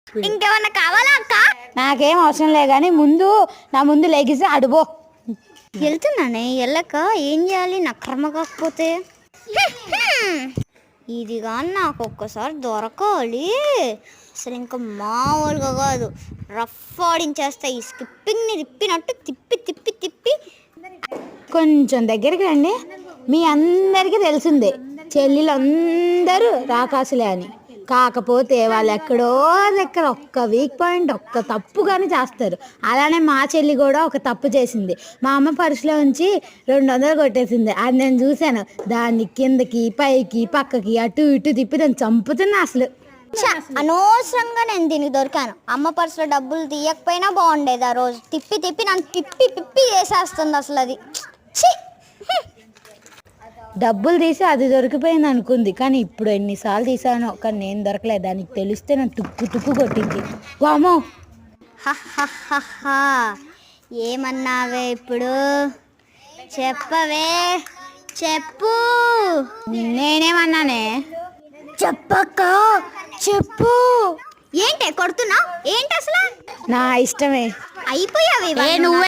ఇంకేమన్నా కావాలా అక్క? నాకేం అవసరం లే కానీ నా ముందు లెగిసి అడుబో. వెళ్తున్నానే వెళ్ళక ఏం చేయాలి? నా కర్మ కాకపోతే ఇది కానీ నాకు ఒక్కసారి దొరకాలి అసలు ఇంకా మామూలుగా కాదు. రఫ్ ఆడించేస్తా ఈ స్కిప్పింగ్ని తిప్పినట్టు తిప్పి తిప్పి తిప్పి. కొంచెం దగ్గరికి రండి. మీ అందరికీ తెలిసిందే చెల్లెలందరూ రాకాసులే అని. కాకపోతే వాళ్ళు ఎక్కడో దగ్గర ఒక్క వీక్ పాయింట్ ఒక్క తప్పు కానీ చేస్తారు. అలానే మా చెల్లి కూడా ఒక తప్పు చేసింది. మా అమ్మ పర్సులో ఉంచి 200 కొట్టేసింది. అది నేను చూశాను. దాన్ని కిందకి పైకి పక్కకి అటు ఇటు తిప్పి దాన్ని చంపుతున్నా. అసలు అనవసరంగా నేను దీనికి దొరికాను. అమ్మ పర్సులో డబ్బులు తీయకపోయినా బాగుండేది. ఆ రోజు తిప్పి తిప్పి నన్ను పిప్పి పిప్పి చేసేస్తుంది అసలు. అది డబ్బులు తీసి అది దొరికిపోయింది అనుకుంది. కానీ ఇప్పుడు ఎన్నిసార్లు తీసానో కానీ నేను దొరకలేదు. దానికి తెలిస్తే నన్ను తుక్కు తుక్కు కొట్టింది. వామో ఏమన్నావే ఇప్పుడు? చెప్పవే, చెప్పు. నేనేమన్నానే? చెప్పక్క, చెప్పు. ఏంటే కొడుతున్నా? ఏంటి అసలు? నా ఇష్టమే. అయిపోయావే.